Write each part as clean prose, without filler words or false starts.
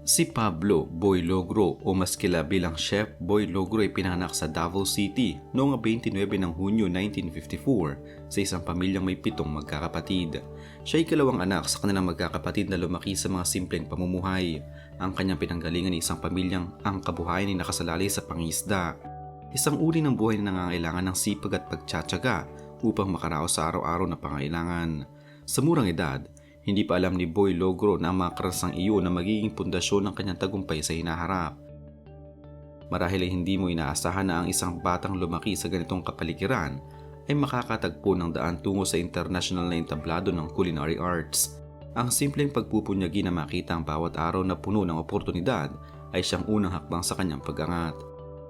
Si Pablo Boy Logro o mas kilala bilang Chef Boy Logro ay pinanganak sa Davao City noong 29 ng Hunyo 1954 sa isang pamilyang may 7 magkakapatid. Siya ay kalawang anak sa kanilang magkakapatid na lumaki sa mga simpleng pamumuhay. Ang kanyang pinanggalingan ay isang pamilyang ang kabuhayan ay nakasalalay sa pangisda. Isang uri ng buhay na nangangailangan ng sipag at pagtsatsaga upang makaraos sa araw-araw na pangailangan. Sa murang edad, hindi pa alam ni Boy Logro na ang mga karasang iyon na magiging pundasyon ng kanyang tagumpay sa hinaharap. Marahil ay hindi mo inaasahan na ang isang batang lumaki sa ganitong kapaligiran ay makakatagpo ng daan tungo sa international na entablado ng culinary arts. Ang simpleng pagpupunyagi na makita ang bawat araw na puno ng oportunidad ay siyang unang hakbang sa kanyang pag-angat.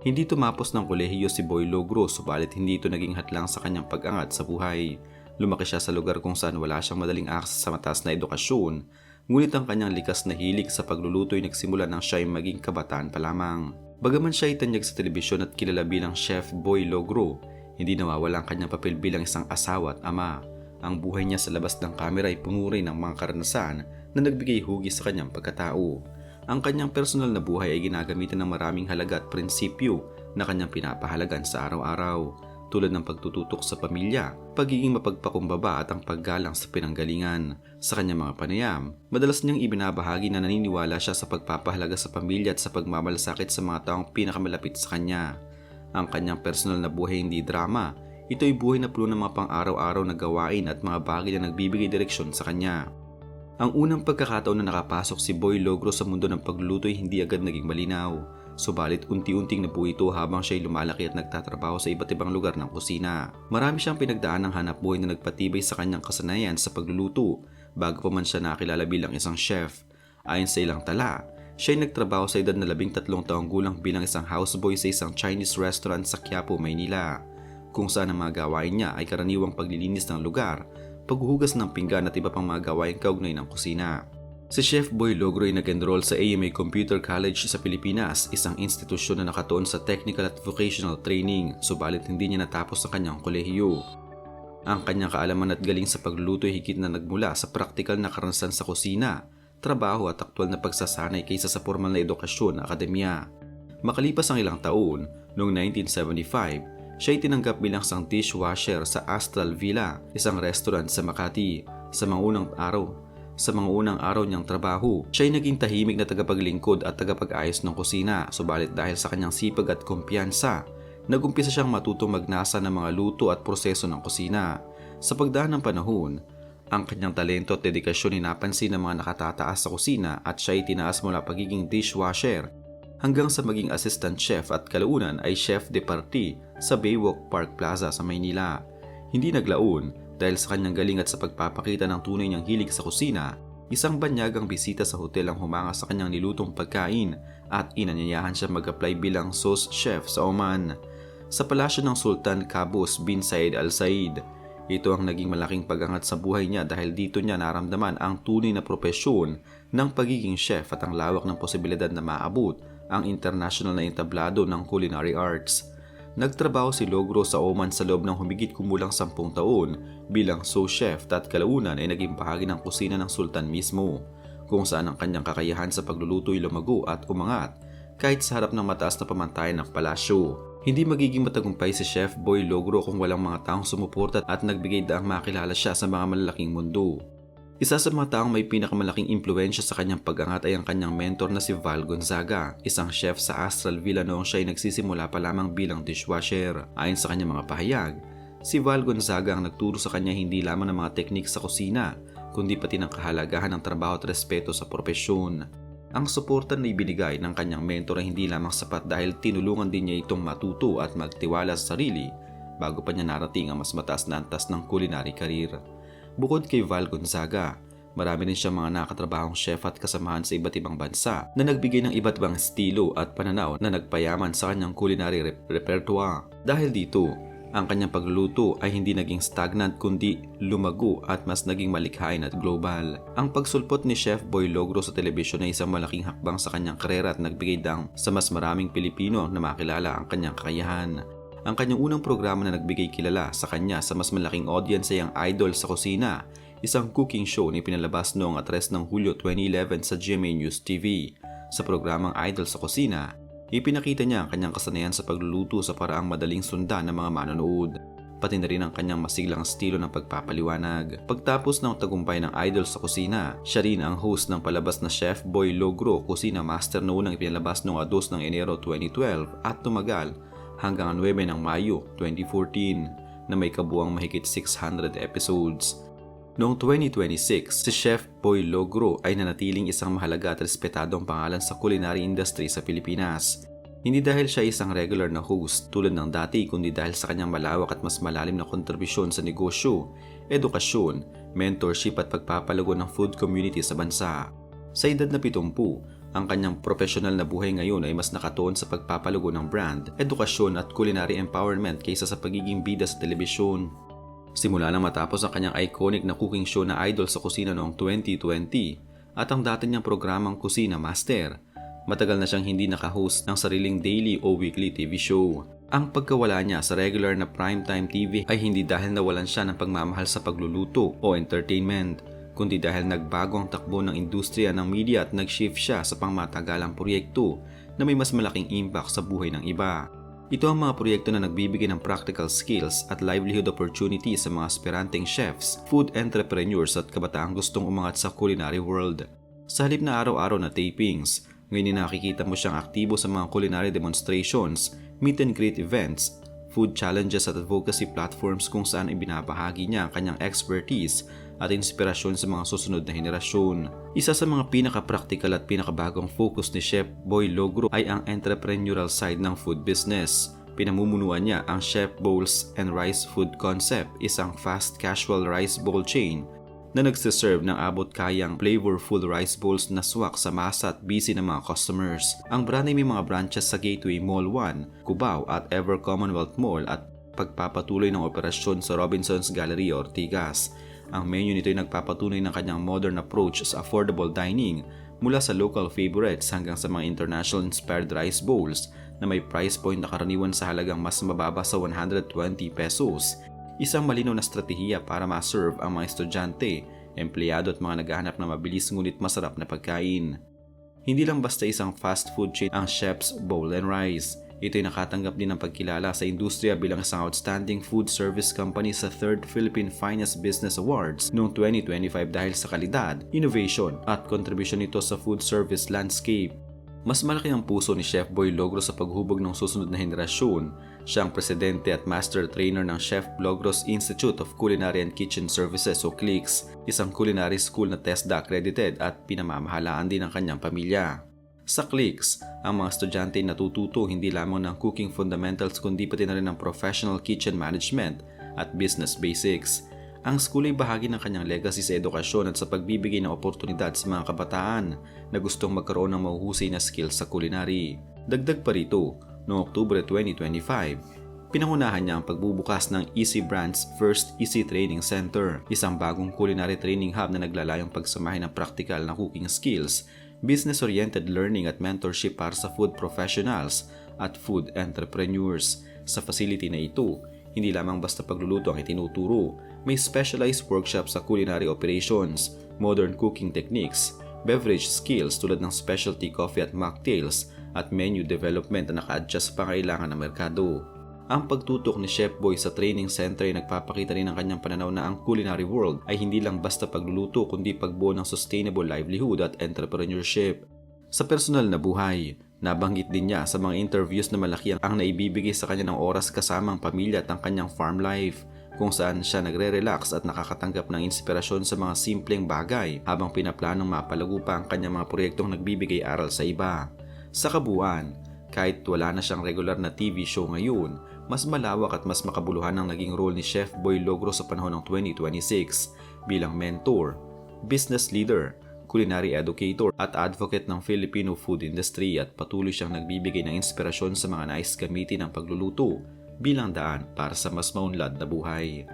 Hindi tumapos ng kolehiyo si Boy Logro subalit hindi ito naging hatlang sa kanyang pag-angat sa buhay. Lumaki siya sa lugar kung saan wala siyang madaling akses sa mataas na edukasyon, ngunit ang kanyang likas na hilig sa pagluluto ay nagsimula nang siya ay maging kabataan pa lamang. Bagaman siya ay tanyag sa telebisyon at kilala bilang Chef Boy Logro, hindi nawawala ang kanyang papel bilang isang asawa at ama. Ang buhay niya sa labas ng kamera ay puno rin ng mga karanasan na nagbigay hugis sa kanyang pagkatao. Ang kanyang personal na buhay ay ginagamitan ng maraming halaga at prinsipyo na kanyang pinapahalagan sa araw-araw, tulad ng pagtututok sa pamilya, pagiging mapagpakumbaba at ang paggalang sa pinanggalingan. Sa kanyang mga panayam, madalas niyang ibinabahagi na naniniwala siya sa pagpapahalaga sa pamilya at sa pagmamalasakit sa mga taong pinakamalapit sa kanya. Ang kanyang personal na buhay hindi drama. Ito ay buhay na puno ng mga pang-araw-araw na gawain at mga bagay na nagbibigay direksyon sa kanya. Ang unang pagkakataon na nakapasok si Boy Logro sa mundo ng pagluluto ay hindi agad naging malinaw. Subalit unti-unting nabuo ito habang siya ay lumalaki at nagtatrabaho sa iba't ibang lugar ng kusina. Marami siyang pinagdaan ng hanapbuhay na nagpatibay sa kanyang kasanayan sa pagluluto bago pa man siya nakilala bilang isang chef. Ayon sa ilang tala, siya ay nagtrabaho sa edad na 13 taong gulang bilang isang houseboy sa isang Chinese restaurant sa Quiapo, Maynila, kung saan ang mga gawain niya ay karaniwang paglilinis ng lugar, paghuhugas ng pinggan at iba pang mga gawain kaugnay ng kusina. Si Chef Boy Logro ay nag-enroll sa AMA Computer College sa Pilipinas, isang institusyon na nakatuon sa technical at vocational training, subalit hindi niya natapos ang kanyang kolehiyo. Ang kanyang kaalaman at galing sa pagluluto ay higit na nagmula sa praktikal na karanasan sa kusina, trabaho at aktwal na pagsasanay kaysa sa formal na edukasyon na akademya. Makalipas ang ilang taon, noong 1975, siya ay tinanggap bilang isang dishwasher sa Astral Villa, isang restaurant sa Makati. Sa mga unang araw niyang trabaho, siya ay naging tahimik na tagapaglingkod at tagapag-ayos ng kusina, subalit dahil sa kanyang sipag at kumpiyansa, nagumpisa siyang matutong magnasa ng mga luto at proseso ng kusina. Sa pagdaan ng panahon, ang kanyang talento at dedikasyon ay napansin ng mga nakatataas sa kusina at siya ay tinaas mula pagiging dishwasher hanggang sa maging assistant chef at kalaunan ay chef de partie sa Baywalk Park Plaza sa Maynila. Hindi naglaon dahil sa kanyang galing at sa pagpapakita ng tunay niyang hilig sa kusina, isang banyagang bisita sa hotel ang humanga sa kanyang nilutong pagkain at inanyayahan siya mag-apply bilang sauce chef sa Oman, sa palasyo ng Sultan Qaboos bin Said Al Said. Ito ang naging malaking pag-angat sa buhay niya dahil dito niya naramdaman ang tunay na propesyon ng pagiging chef at ang lawak ng posibilidad na maabot ang international na entablado ng culinary arts. Nagtrabaho si Logro sa Oman sa loob ng humigit kumulang 10 taon bilang sous chef at kalaunan ay naging bahagi ng kusina ng Sultan mismo, kung saan ang kanyang kakayahan sa pagluluto ay lumago at umangat kahit sa harap ng mataas na pamantayan ng palasyo. Hindi magiging matagumpay si Chef Boy Logro kung walang mga taong sumuporta at nagbigay daang makilala siya sa mga malalaking mundo. Isa sa mga taong may pinakamalaking impluwensya sa kanyang pag-angat ay ang kanyang mentor na si Val Gonzaga, isang chef sa Astral Villa noong siya ay nagsisimula pa lamang bilang dishwasher. Ayon sa kanyang mga pahayag, si Val Gonzaga ang nagturo sa kanya hindi lamang ng mga teknik sa kusina, kundi pati ng kahalagahan ng trabaho at respeto sa propesyon. Ang suporta na ibinigay ng kanyang mentor ay hindi lamang sapat dahil tinulungan din niya itong matuto at magtiwala sa sarili bago pa niya narating ang mas mataas na antas ng culinary career. Bukod kay Val Gonzaga, marami rin siyang mga nakatrabahong chef at kasamahan sa iba't ibang bansa na nagbigay ng iba't ibang estilo at pananaw na nagpayaman sa kanyang culinary repertoire. Dahil dito, ang kanyang pagluluto ay hindi naging stagnant kundi lumago at mas naging malikhain at global. Ang pagsulpot ni Chef Boy Logro sa telebisyon ay isang malaking hakbang sa kanyang karera at nagbigay dang sa mas maraming Pilipino na makilala ang kanyang kakayahan. Ang kanyang unang programa na nagbigay kilala sa kanya sa mas malaking audience ay ang Idol sa Kusina, isang cooking show na ipinalabas noong 3 ng Hulyo 2011 sa GMA News TV. Sa programang Idol sa Kusina, ipinakita niya ang kanyang kasanayan sa pagluluto sa paraang madaling sundan ng mga manonood, pati na rin ang kanyang masiglang estilo ng pagpapaliwanag. Pagtapos ng tagumpay ng Idol sa Kusina, siya rin ang host ng palabas na Chef Boy Logro Kusina Master na unang ipinalabas noong 2 ng Enero 2012 at tumagal hanggang 9 ng Mayo 2014 na may kabuang mahigit 600 episodes. Noong 2026, si Chef Boy Logro ay nanatiling isang mahalaga at respetadong pangalan sa culinary industry sa Pilipinas. Hindi dahil siya isang regular na host tulad ng dati, kundi dahil sa kanyang malawak at mas malalim na kontribusyon sa negosyo, edukasyon, mentorship at pagpapalago ng food community sa bansa. Sa edad na 70, ang kanyang profesional na buhay ngayon ay mas nakatuon sa pagpapalago ng brand, edukasyon at culinary empowerment kaysa sa pagiging bida sa telebisyon. Simula nang matapos ang kanyang iconic na cooking show na Idol sa Kusina noong 2020 at ang dati niyang programang Kusina Master, matagal na siyang hindi naka-host ng sariling daily o weekly TV show. Ang pagkawala niya sa regular na primetime TV ay hindi dahil nawalan siya ng pagmamahal sa pagluluto o entertainment, kundi dahil nagbago ang takbo ng industriya ng media at nag-shift siya sa pangmatagalang proyekto na may mas malaking impact sa buhay ng iba. Ito ang mga proyekto na nagbibigay ng practical skills at livelihood opportunities sa mga aspiranteng chefs, food entrepreneurs at kabataang gustong umangat sa culinary world. Sa halip na araw-araw na tapings, ngayon nakikita mo siyang aktibo sa mga culinary demonstrations, meet and greet events, food challenges at advocacy platforms kung saan ibinabahagi niya ang kanyang expertise at inspirasyon sa mga susunod na henerasyon. Isa sa mga pinaka-practical at pinakabagong focus ni Chef Boy Logro ay ang entrepreneurial side ng food business. Pinamumunuan niya ang Chef Bowls and Rice Food Concept, isang fast casual rice bowl chain na nagsiserve ng abot-kayang flavorful rice bowls na swak sa masa at busy ng mga customers. Ang brand ay may mga branches sa Gateway Mall 1, Cubao at Ever Commonwealth Mall at pagpapatuloy ng operasyon sa Robinson's Galleria, Ortigas. Ang menu nito ay nagpapatunay ng kanyang modern approach sa affordable dining mula sa local favorites hanggang sa mga international-inspired rice bowls na may price point na karaniwan sa halagang mas mababa sa 120 pesos. Isang malinaw na estratehiya para ma-serve ang mga estudyante, empleyado at mga naghahanap ng mabilis ngunit masarap na pagkain. Hindi lang basta isang fast food chain ang Chef's Bowl and Rice. Ito'y nakatanggap din ng pagkilala sa industriya bilang isang outstanding food service company sa 3rd Philippine Finest Business Awards noong 2025 dahil sa kalidad, innovation at kontribusyon nito sa food service landscape. Mas malaki ang puso ni Chef Boy Logro sa paghubog ng susunod na henerasyon. Siya ang presidente at master trainer ng Chef Logros Institute of Culinary and Kitchen Services o CLICS, isang culinary school na TESDA accredited at pinamamahalaan din ng kanyang pamilya. Sa CLICS, ang mga estudyante ay natututo hindi lamang ng cooking fundamentals kundi pati na rin ng professional kitchen management at business basics. Ang school ay bahagi ng kanyang legacy sa edukasyon at sa pagbibigay ng oportunidad sa mga kabataan na gustong magkaroon ng mahuhusay na skills sa culinary. Dagdag pa rito, noong Oktubre 2025, pinangunahan niya ang pagbubukas ng Easy Brand's First Easy Training Center, isang bagong culinary training hub na naglalayong pagsamahin ng practical na cooking skills, business-oriented learning at mentorship para sa food professionals at food entrepreneurs. Sa facility na ito, hindi lamang basta pagluluto ang itinuturo, may specialized workshops sa culinary operations, modern cooking techniques, beverage skills tulad ng specialty coffee at mocktails, at menu development na naka-adjust sa pangailangan ng merkado. Ang pagtutok ni Chef Boy sa training center ay nagpapakita rin ng kanyang pananaw na ang culinary world ay hindi lang basta pagluluto kundi pagbuo ng sustainable livelihood at entrepreneurship. Sa personal na buhay, nabanggit din niya sa mga interviews na malaki ang naibibigay sa kanya ng oras kasama ang pamilya at ang kanyang farm life, kung saan siya nagre-relax at nakakatanggap ng inspirasyon sa mga simpleng bagay habang pinaplanong mapalago pa ang kanyang mga proyektong nagbibigay aral sa iba. Sa kabuuan, kahit wala na siyang regular na TV show ngayon, mas malawak at mas makabuluhan ang naging role ni Chef Boy Logro sa panahon ng 2026 bilang mentor, business leader, culinary educator at advocate ng Filipino food industry at patuloy siyang nagbibigay ng inspirasyon sa mga nais gamitin ang pagluluto bilang daan para sa mas maunlad na buhay.